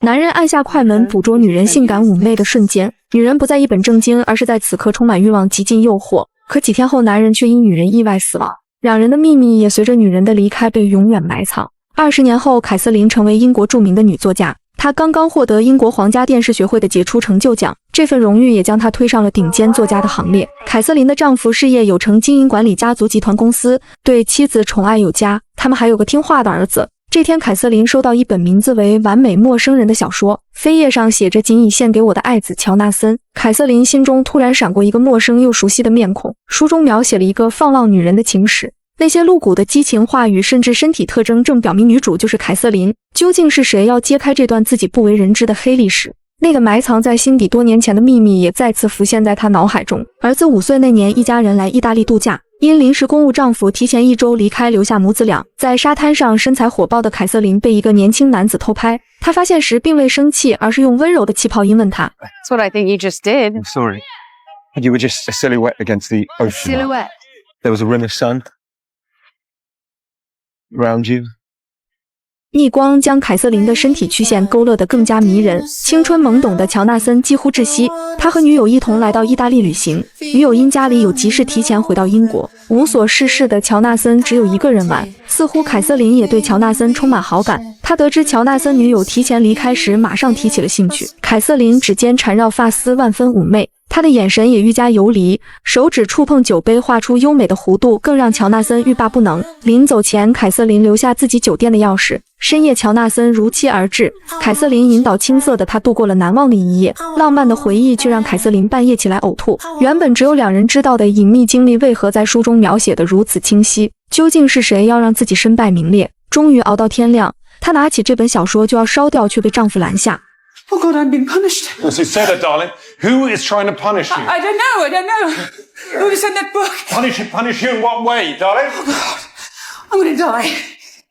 男人按下快门，捕捉女人性感妩媚的瞬间，女人不再一本正经，而是在此刻充满欲望，极尽诱惑。可几天后，男人却因女人意外死亡，两人的秘密也随着女人的离开被永远埋藏。20年后，凯瑟琳成为英国著名的女作家，她刚刚获得英国皇家电视学会的杰出成就奖，这份荣誉也将她推上了顶尖作家的行列。凯瑟琳的丈夫事业有成，经营管理家族集团公司，对妻子宠爱有加，他们还有个听话的儿子。这天，凯瑟琳收到一本名字为《完美陌生人》的小说，扉页上写着仅以献给我的爱子乔纳森。凯瑟琳心中突然闪过一个陌生又熟悉的面孔，书中描写了一个放浪女人的情史，那些露骨的激情话语甚至身体特征正表明女主就是凯瑟琳。究竟是谁要揭开这段自己不为人知的黑历史？那个埋藏在心底多年前的秘密也再次浮现在她脑海中。儿子5岁那年，一家人来意大利度假，因临时公务，丈夫提前1周离开，留下母子俩。在沙滩上，身材火爆的凯瑟琳被一个年轻男子偷拍，她发现时并未生气，而是用温柔的气泡音问他 That's what I think you just did. I'm sorry. You were just a silhouette against the ocean. Silhouette. There was a rim of sun around you. 逆光将凯瑟琳的身体曲线勾勒得更加迷人。青春懵懂的乔纳森几乎窒息，他和女友一同来到意大利旅行，女友因家里有急事提前回到英国。无所事事的乔纳森只有一个人玩，似乎凯瑟琳也对乔纳森充满好感。他得知乔纳森女友提前离开时，马上提起了兴趣。凯瑟琳指尖缠绕发丝，万分妩媚，她的眼神也愈加游离，手指触碰酒杯，画出优美的弧度，更让乔纳森欲罢不能。临走前，凯瑟琳留下自己酒店的钥匙。深夜，乔纳森如期而至，凯瑟琳引导青涩的他度过了难忘的一夜。浪漫的回忆却让凯瑟琳半夜起来呕吐。原本只有2人知道的隐秘经历，为何在书中描写得如此清晰？究竟是谁要让自己身败名裂？终于熬到天亮，她拿起这本小说就要烧掉，却被丈夫拦下。Oh God, I'm being punished. As you said it, darling. Who is trying to punish you? I don't know. Who sent that book? Punish you in what way, darling? I'm gonna die.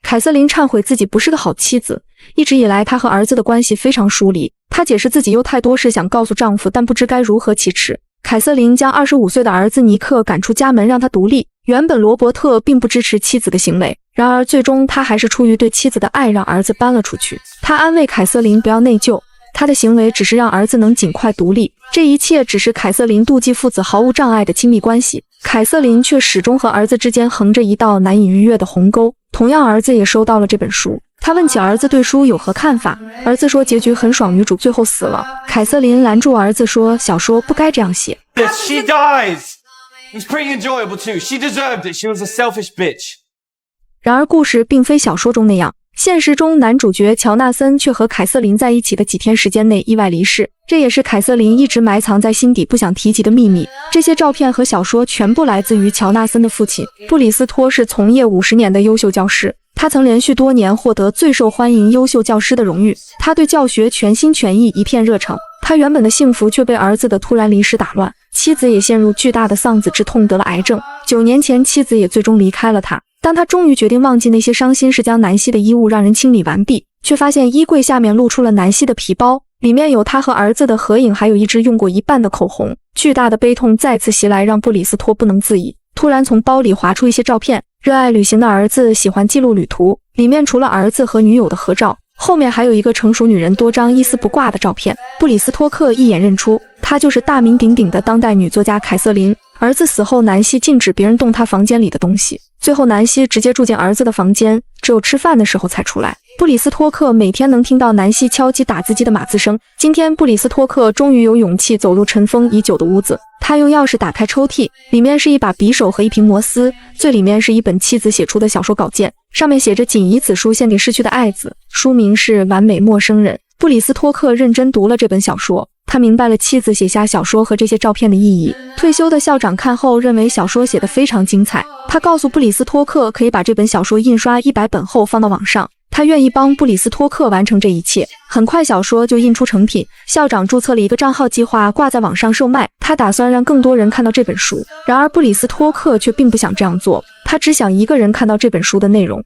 凯瑟琳忏悔自己不是个好妻子，一直以来她和儿子的关系非常疏离。她解释自己有太多事想告诉丈夫，但不知该如何启齿。凯瑟琳将25岁的儿子尼克赶出家门，让他独立。原本罗伯特并不支持妻子的行为，然而最终他还是出于对妻子的爱，让儿子搬了出去。他安慰凯瑟琳不要内疚，他的行为只是让儿子能尽快独立，这一切只是凯瑟琳妒忌父子毫无障碍的亲密关系。凯瑟琳却始终和儿子之间横着一道难以逾越的鸿沟。同样，儿子也收到了这本书，他问起儿子对书有何看法，儿子说结局很爽，女主最后死了。凯瑟琳拦住儿子说，小说不该这样写。 She dies! It's pretty enjoyable too. She deserved it. She was a selfish bitch. 然而故事并非小说中那样，现实中男主角乔纳森却和凯瑟琳在一起的几天时间内意外离世，这也是凯瑟琳一直埋藏在心底不想提及的秘密。这些照片和小说全部来自于乔纳森的父亲布里斯托，是从业50年的优秀教师，他曾连续多年获得最受欢迎优秀教师的荣誉，他对教学全心全意，一片热诚。他原本的幸福却被儿子的突然离世打乱，妻子也陷入巨大的丧子之痛，得了癌症。9年前，妻子也最终离开了他。当他终于决定忘记那些伤心事，将南希的衣物让人清理完毕，却发现衣柜下面露出了南希的皮包，里面有他和儿子的合影，还有一支用过一半的口红。巨大的悲痛再次袭来，让布里斯托不能自已，突然从包里划出一些照片。热爱旅行的儿子喜欢记录旅途，里面除了儿子和女友的合照，后面还有一个成熟女人多张一丝不挂的照片。布里斯托克一眼认出，她就是大名鼎鼎的当代女作家凯瑟琳。儿子死后，南希禁止别人动她房间里的东西，最后南希直接住进儿子的房间，只有吃饭的时候才出来。布里斯托克每天能听到南希敲击打字机的码字声。今天布里斯托克终于有勇气走入尘封已久的屋子，他用钥匙打开抽屉，里面是一把匕首和一瓶摩斯，最里面是一本妻子写出的小说稿件，上面写着仅以此书献给逝去的爱子，书名是《完美陌生人》。布里斯托克认真读了这本小说，他明白了妻子写下小说和这些照片的意义。退休的校长看后认为小说写得非常精彩，他告诉布里斯托克可以把这本小说印刷100本后放到网上，他愿意帮布里斯托克完成这一切。很快小说就印出成品，校长注册了一个账号，计划挂在网上售卖，他打算让更多人看到这本书。然而布里斯托克却并不想这样做，他只想一个人看到这本书的内容。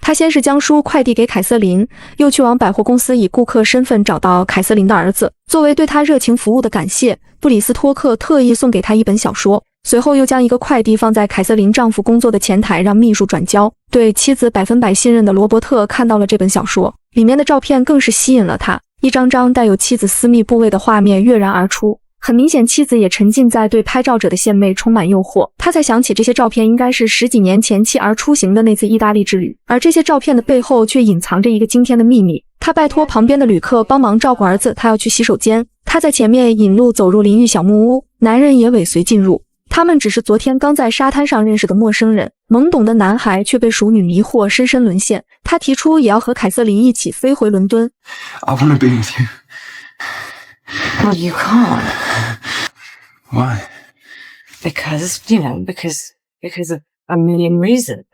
他先是将书快递给凯瑟琳，又去往百货公司以顾客身份找到凯瑟琳的儿子。作为对他热情服务的感谢，布里斯托克特意送给他一本小说，随后又将一个快递放在凯瑟琳丈夫工作的前台，让秘书转交。对妻子100%信任的罗伯特看到了这本小说，里面的照片更是吸引了他。一张张带有妻子私密部位的画面跃然而出。很明显，妻子也沉浸在对拍照者的献媚充满诱惑。他才想起这些照片应该是10几年前妻儿出行的那次意大利之旅，而这些照片的背后却隐藏着一个惊天的秘密。他拜托旁边的旅客帮忙照顾儿子，他要去洗手间。他在前面引路走入淋浴小木屋，男人也尾随进入。他们只是昨天刚在沙滩上认识的陌生人，懵懂的男孩却被熟女迷惑，深深沦陷。他提出也要和凯瑟琳一起飞回伦敦。I want to be with you. Well, you can't. Why? Because of a million reasons.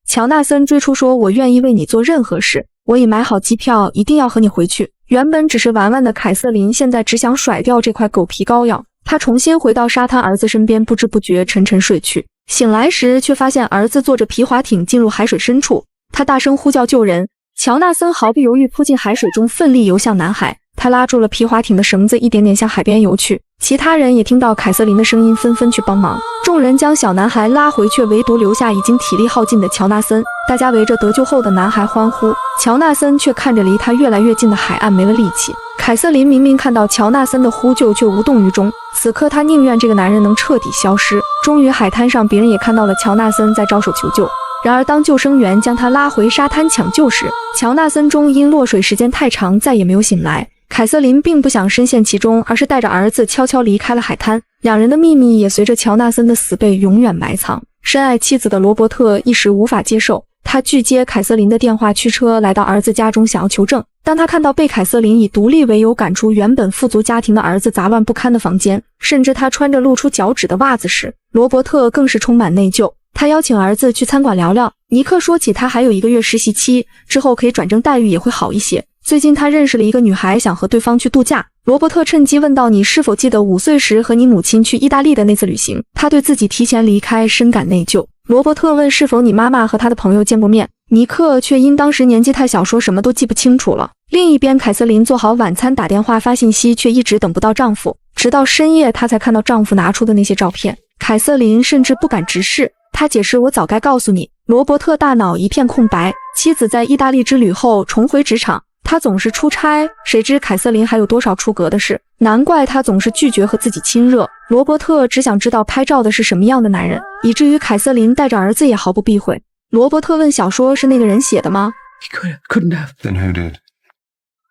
乔纳森追出说，我愿意为你做任何事，我已买好机票，一定要和你回去。原本只是玩玩的凯瑟琳现在只想甩掉这块狗皮膏药。她重新回到沙滩儿子身边，不知不觉沉沉睡去。醒来时却发现儿子坐着皮划艇进入海水深处，他大声呼叫救人。乔纳森毫不犹豫扑进海水中，奋力游向男孩。他拉住了皮划艇的绳子，一点点向海边游去。其他人也听到凯瑟琳的声音，纷纷去帮忙。众人将小男孩拉回，却唯独留下已经体力耗尽的乔纳森。大家围着得救后的男孩欢呼，乔纳森却看着离他越来越近的海岸，没了力气。凯瑟琳明明看到乔纳森的呼救，却无动于衷。此刻她宁愿这个男人能彻底消失。终于海滩上别人也看到了乔纳森在招手求救。然而当救生员将他拉回沙滩抢救时，乔纳森终因落水时间太长再也没有醒来。凯瑟琳并不想深陷其中，而是带着儿子悄悄离开了海滩。两人的秘密也随着乔纳森的死被永远埋藏。深爱妻子的罗伯特一时无法接受，他拒接凯瑟琳的电话，驱车来到儿子家中想要求证。当他看到被凯瑟琳以独立为由赶出原本富足家庭的儿子杂乱不堪的房间，甚至他穿着露出脚趾的袜子时，罗伯特更是充满内疚。他邀请儿子去餐馆聊聊。尼克说起他还有1个月实习期，之后可以转正，待遇也会好一些。最近他认识了一个女孩，想和对方去度假。罗伯特趁机问道，你是否记得5岁时和你母亲去意大利的那次旅行？他对自己提前离开深感内疚。罗伯特问是否你妈妈和她的朋友见过面，尼克却因当时年纪太小说什么都记不清楚了。另一边，凯瑟琳做好晚餐打电话发信息，却一直等不到丈夫，直到深夜她才看到丈夫拿出的那些照片。凯瑟琳甚至不敢直视，她解释，我早该告诉你。罗伯特大脑一片空白。妻子在意大利之旅后重回职场，他总是出差，谁知凯瑟琳还有多少出格的事，难怪他总是拒绝和自己亲热。罗伯特只想知道拍照的是什么样的男人，以至于凯瑟琳带着儿子也毫不避讳。罗伯特问，小说是那个人写的吗？ He couldn't have. Then who did?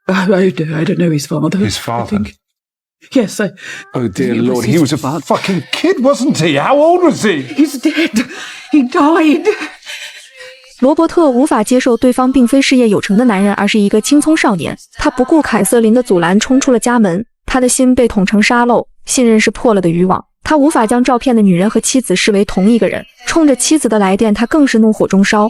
I don't know his father. His father? Yes, Oh dear He was Lord, his he was a father. fucking kid, wasn't he? How old was he? he's dead. He died. 罗伯特无法接受对方并非事业有成的男人，而是一个青葱少年。他不顾凯瑟琳的阻拦，冲出了家门。他的心被捅成沙漏，信任是破了的渔网。他无法将照片的女人和妻子视为同一个人。冲着妻子的来电，他更是怒火中烧。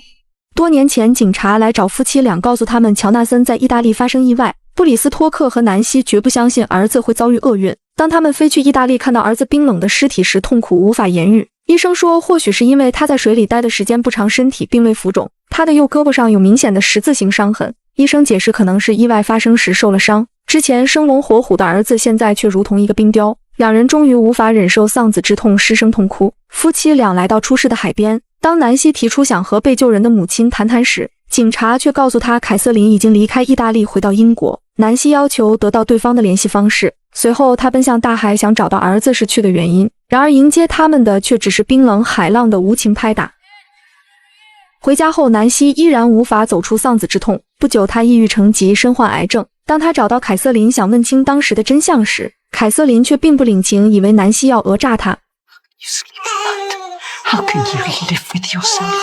多年前，警察来找夫妻俩，告诉他们乔纳森在意大利发生意外。布里斯托克和南希绝不相信儿子会遭遇厄运。当他们飞去意大利，看到儿子冰冷的尸体时，痛苦无法言喻。医生说，或许是因为他在水里待的时间不长，身体并未浮肿。他的右胳膊上有明显的十字形伤痕，医生解释可能是意外发生时受了伤。之前生龙活虎的儿子，现在却如同一个冰雕。两人终于无法忍受丧子之痛，失声痛哭。夫妻俩来到出事的海边，当南希提出想和被救人的母亲谈谈时，警察却告诉他凯瑟琳已经离开意大利回到英国。南希要求得到对方的联系方式，随后他奔向大海，想找到儿子逝去的原因。然而迎接他们的却只是冰冷海浪的无情拍打。回家后，南希依然无法走出丧子之痛。不久，他抑郁成疾，身患癌症。当他找到凯瑟琳，想问清当时的真相时，凯瑟琳却并不领情，以为南希要讹诈他。You sleep How can you live with yourself?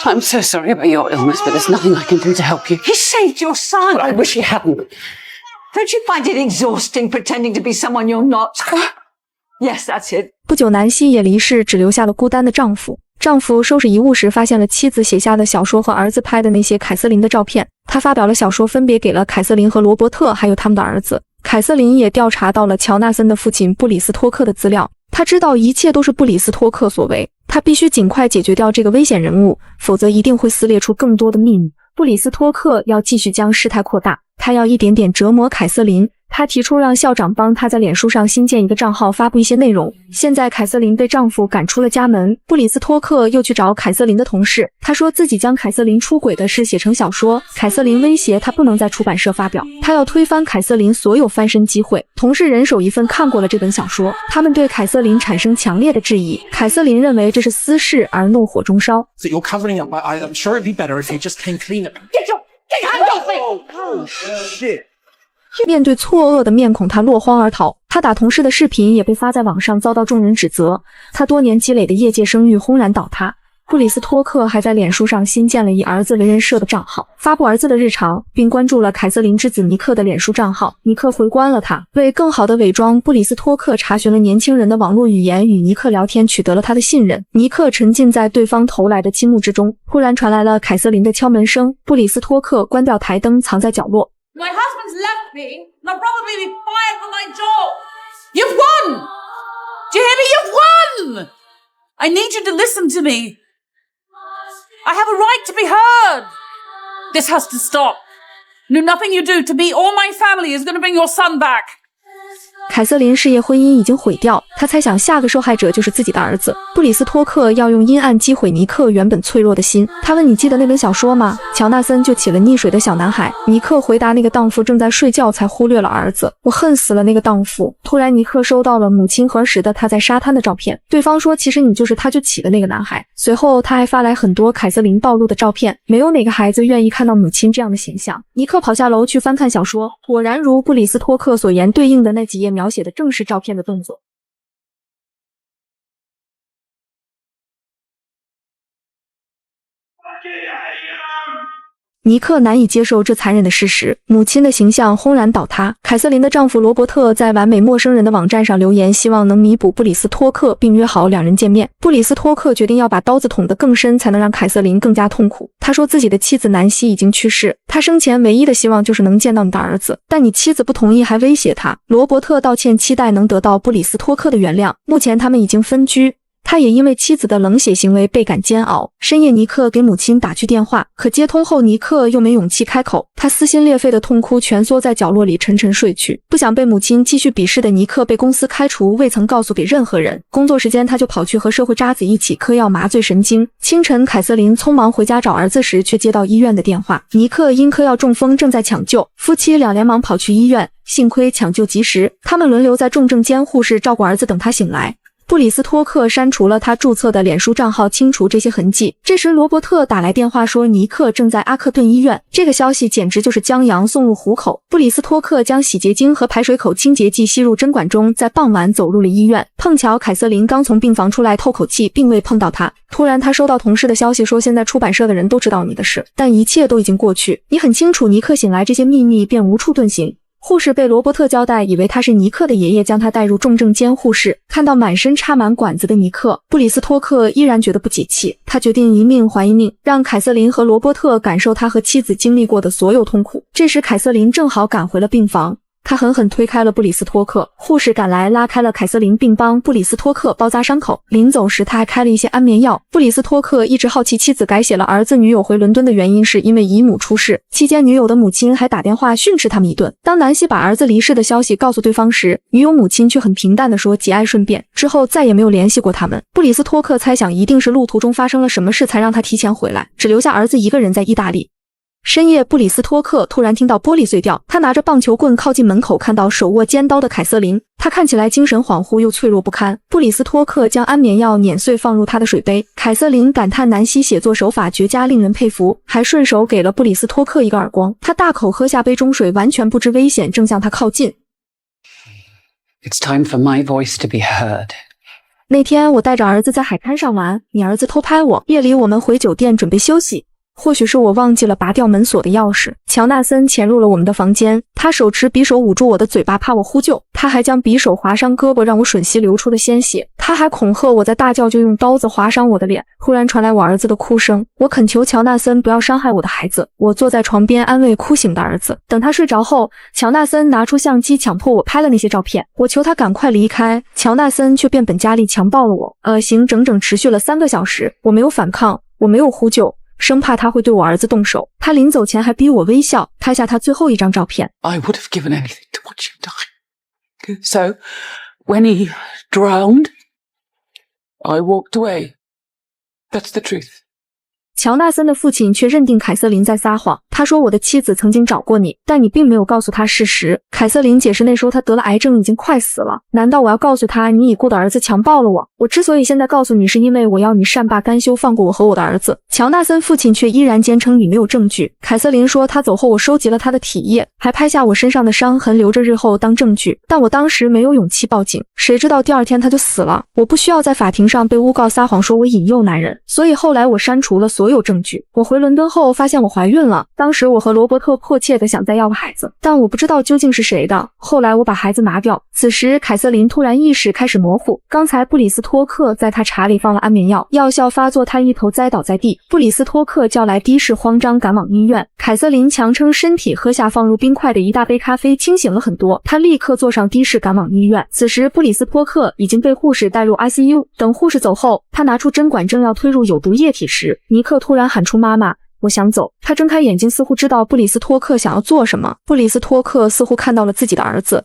I'm so sorry about your illness, but there's nothing I can do to help you. He saved your son. I wish he hadn't. Don't you find it exhausting pretending to be someone you're not? Yes, that's it. 不久，南希也离世，只留下了孤单的丈夫。丈夫收拾遗物时，发现了妻子写下的小说和儿子拍的那些凯瑟琳的照片。他发表了小说，分别给了凯瑟琳和罗伯特，还有他们的儿子。凯瑟琳也调查到了乔纳森的父亲布里斯托克的资料。他知道一切都是布里斯托克所为，他必须尽快解决掉这个危险人物，否则一定会撕裂出更多的秘密。布里斯托克要继续将事态扩大，他要一点点折磨凯瑟琳，他提出让校长帮他在脸书上新建一个账号，发布一些内容。现在凯瑟琳被丈夫赶出了家门，布里斯托克又去找凯瑟琳的同事，他说自己将凯瑟琳出轨的事写成小说。凯瑟琳威胁他不能在出版社发表，他要推翻凯瑟琳所有翻身机会。同事人手一份看过了这本小说，他们对凯瑟琳产生强烈的质疑。凯瑟琳认为这是私事，而怒火中烧。So you're covering up. I'm sure it'd be better if you just came clean. Get your hand off me! Oh shit. 面对错愕的面孔，他落荒而逃。他打同事的视频也被发在网上，遭到众人指责。他多年积累的业界声誉轰然倒塌。布里斯托克还在脸书上新建了以儿子为人设的账号，发布儿子的日常，并关注了凯瑟琳之子尼克的脸书账号。尼克回关了他。为更好的伪装，布里斯托克查询了年轻人的网络语言，与尼克聊天，取得了他的信任。尼克沉浸在对方投来的倾慕之中，突然传来了凯瑟琳的敲门声。布里斯托克关掉台灯，藏在角落。My husband's left me, and I'll probably be fired from my job. You've won! Do you hear me? You've won! I need you to listen to me. I have a right to be heard. This has to stop. No, nothing you do to me or my family is going to bring your son back. 凯瑟琳事业婚姻已经毁掉，她猜想下个受害者就是自己的儿子。布里斯托克要用阴暗击毁尼克原本脆弱的心。他问：“你记得那本小说吗？”乔纳森就起了溺水的小男孩。尼克回答：“那个荡妇正在睡觉，才忽略了儿子。我恨死了那个荡妇。”突然，尼克收到了母亲和儿时的他在沙滩的照片。对方说：“其实你就是他就起的那个男孩。”随后，他还发来很多凯瑟琳暴露的照片。没有哪个孩子愿意看到母亲这样的形象。尼克跑下楼去翻看小说，果然如布里斯托克所言，对应的那几页描写的正是照片的动作。尼克难以接受这残忍的事实，母亲的形象轰然倒塌。凯瑟琳的丈夫罗伯特在完美陌生人的网站上留言，希望能弥补布里斯托克，并约好两人见面。布里斯托克决定要把刀子捅得更深，才能让凯瑟琳更加痛苦。他说自己的妻子南希已经去世，他生前唯一的希望就是能见到你的儿子，但你妻子不同意，还威胁他。罗伯特道歉，期待能得到布里斯托克的原谅。目前他们已经分居。他也因为妻子的冷血行为倍感煎熬。深夜，尼克给母亲打去电话，可接通后，尼克又没勇气开口。他撕心裂肺的痛哭，蜷缩在角落里沉沉睡去。不想被母亲继续鄙视的尼克被公司开除，未曾告诉给任何人。工作时间，他就跑去和社会渣子一起嗑药麻醉神经。清晨，凯瑟琳匆忙回家找儿子时，却接到医院的电话，尼克因嗑药中风，正在抢救。夫妻俩连忙跑去医院，幸亏抢救及时，他们轮流在重症监护室照顾儿子，等他醒来。布里斯托克删除了他注册的脸书账号，清除这些痕迹。这时，罗伯特打来电话说尼克正在阿克顿医院。这个消息简直就是将羊送入虎口。布里斯托克将洗洁精和排水口清洁剂吸入针管中，在傍晚走入了医院。碰巧凯瑟琳刚从病房出来透口气，并未碰到他。突然，他收到同事的消息说，现在出版社的人都知道你的事，但一切都已经过去。你很清楚，尼克醒来，这些秘密便无处遁形。护士被罗伯特交代，以为他是尼克的爷爷，将他带入重症监护室。看到满身插满管子的尼克，布里斯托克依然觉得不解气。他决定一命还一命，让凯瑟琳和罗伯特感受他和妻子经历过的所有痛苦。这时，凯瑟琳正好赶回了病房。他狠狠推开了布里斯托克，护士赶来拉开了凯瑟琳，并帮布里斯托克包扎伤口。临走时，他还开了一些安眠药。布里斯托克一直好奇妻子改写了儿子女友回伦敦的原因，是因为姨母出事。期间，女友的母亲还打电话训斥他们一顿。当南希把儿子离世的消息告诉对方时，女友母亲却很平淡地说节哀顺变，之后再也没有联系过他们。布里斯托克猜想一定是路途中发生了什么事，才让他提前回来，只留下儿子一个人在意大利。深夜，布里斯托克突然听到玻璃碎掉，他拿着棒球棍靠近门口，看到手握尖刀的凯瑟琳。他看起来精神恍惚又脆弱不堪。布里斯托克将安眠药碾碎放入他的水杯。凯瑟琳感叹南希写作手法绝佳，令人佩服，还顺手给了布里斯托克一个耳光。他大口喝下杯中水，完全不知危险正向他靠近。It's time for my voice to be heard. 那天我带着儿子在海滩上玩，你儿子偷拍我。夜里我们回酒店准备休息。或许是我忘记了拔掉门锁的钥匙，乔纳森潜入了我们的房间，他手持匕首捂住我的嘴巴，怕我呼救。他还将匕首划伤胳膊，让我吮吸流出的鲜血。他还恐吓我在大叫就用刀子划伤我的脸。忽然传来我儿子的哭声，我恳求乔纳森不要伤害我的孩子。我坐在床边安慰哭醒的儿子。等他睡着后，乔纳森拿出相机强迫我拍了那些照片。我求他赶快离开，乔纳森却变本加厉强暴了我。恶行整整持续了3个小时，我没有反抗，我没有呼救。生怕他会对我儿子动手。他临走前还逼我微笑，拍下他最后一张照片。 I would have given anything to watch him die. So, when he drowned, I walked away. That's the truth. 乔纳森的父亲却认定凯瑟琳在撒谎，他说我的妻子曾经找过你，但你并没有告诉他事实。凯瑟琳解释那时候他得了癌症，已经快死了。难道我要告诉他你已故的儿子强暴了我？我之所以现在告诉你，是因为我要你善罢甘休，放过我和我的儿子。乔纳森父亲却依然坚称你没有证据。凯瑟琳说他走后我收集了他的体液，还拍下我身上的伤痕，留着日后当证据，但我当时没有勇气报警，谁知道第二天他就死了。我不需要在法庭上被诬告撒谎说我引诱男人，所以后来我删除了所有证据。我回伦敦后发现我怀孕了，当时我和罗伯特迫切地想再要个孩子，但我不知道究竟是谁的。后来我把孩子拿掉。此时凯瑟琳突然意识开始模糊，刚才布里斯托克在她茶里放了安眠药，药效发作，她一头栽倒在地。布里斯托克叫来的士，慌张赶往医院。凯瑟琳强撑身体喝下放入冰块的一大杯咖啡，清醒了很多。她立刻坐上的士赶往医院。此时布里斯托克已经被护士带入 ICU， 等护士走后，他拿出针管正要推入有毒液体时，尼克突然喊出妈妈，我想走。他睁开眼睛，似乎知道布里斯托克想要做什么。布里斯托克似乎看到了自己的儿子。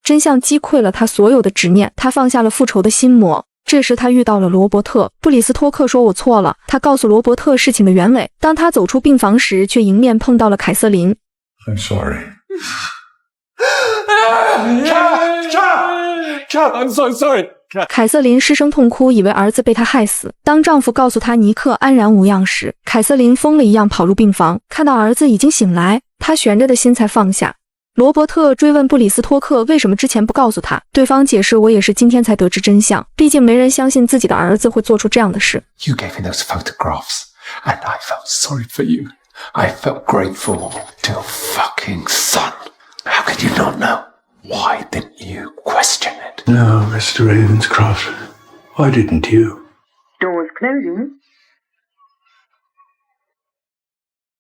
真相击溃了他所有的执念，他放下了复仇的心魔。这时他遇到了罗伯特，布里斯托克说我错了，他告诉罗伯特事情的原委。当他走出病房时，却迎面碰到了凯瑟琳。 I'm sorry. Cat, I'm so sorry. 凯瑟琳失声痛哭，以为儿子被她害死。当丈夫告诉她尼克安然无恙时，凯瑟琳疯了一样跑入病房，看到儿子已经醒来，她悬着的心才放下。罗伯特追问布里斯托克为什么之前不告诉他，对方解释我也是今天才得知真相，毕竟没人相信自己的儿子会做出这样的事。 You gave me those photographs, and I felt sorry for you. I felt grateful to your fucking son. How could you not know? Why didn't you question it? No, Mr. Ravenscroft. Why didn't you? Doors closing.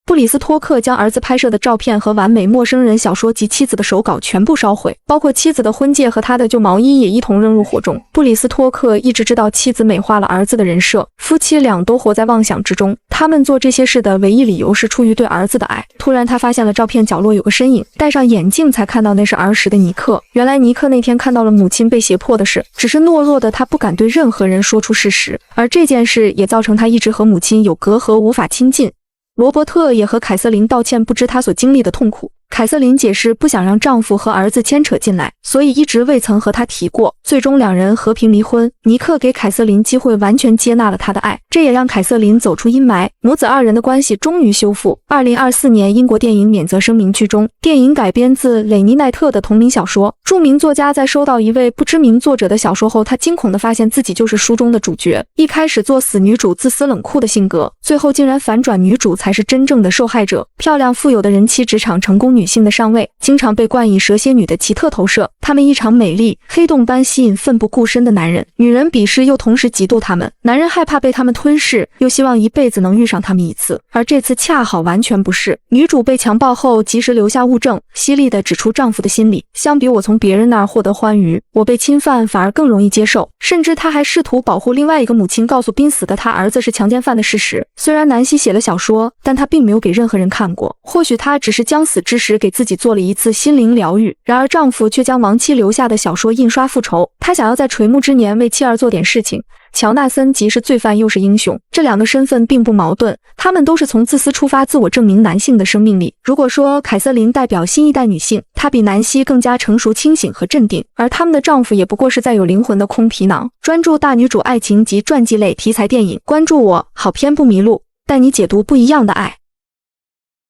布里斯托克将儿子拍摄的照片和完美陌生人小说及妻子的手稿全部烧毁，包括妻子的婚戒和他的旧毛衣也一同扔入火中。布里斯托克一直知道妻子美化了儿子的人设，夫妻俩都活在妄想之中。他们做这些事的唯一理由是出于对儿子的爱。突然他发现了照片角落有个身影，戴上眼镜才看到那是儿时的尼克。原来尼克那天看到了母亲被胁迫的事，只是懦弱的他不敢对任何人说出事实，而这件事也造成他一直和母亲有隔阂，无法亲近。罗伯特也和凯瑟琳道歉，不知他所经历的痛苦。凯瑟琳解释不想让丈夫和儿子牵扯进来，所以一直未曾和他提过。最终两人和平离婚。尼克给凯瑟琳机会，完全接纳了他的爱，这也让凯瑟琳走出阴霾，母子二人的关系终于修复。2024年英国电影免责声明剧中，电影改编自雷尼奈特的同名小说。著名作家在收到一位不知名作者的小说后，他惊恐地发现自己就是书中的主角。一开始作死女主自私冷酷的性格，最后竟然反转，女主才是真正的受害者。漂亮富有的人妻，职场成功女性的上位，经常被冠以蛇蝎女的奇特投射。她们异常美丽，黑洞般吸引奋不顾身的男人，女人鄙视又同时嫉妒她们，男人害怕被她们吞噬，又希望一辈子能遇上她们一次。而这次恰好完全不是。女主被强暴后及时留下物证，犀利地指出丈夫的心理。相比我从别人那儿获得欢愉，我被侵犯反而更容易接受。甚至她还试图保护另外一个母亲，告诉濒死的她儿子是强奸犯的事实。虽然南希写了小说，但她并没有给任何人看过。或许她只是将死之时给自己做了一次心灵疗愈。然而丈夫却将亡妻留下的小说印刷复仇，他想要在垂暮之年为妻儿做点事情。乔纳森既是罪犯又是英雄，这两个身份并不矛盾，他们都是从自私出发，自我证明男性的生命力。如果说凯瑟琳代表新一代女性，她比南希更加成熟、清醒和镇定，而他们的丈夫也不过是载有灵魂的空皮囊。专注大女主爱情及传记类题材电影，关注我，好片不迷路，带你解读不一样的爱。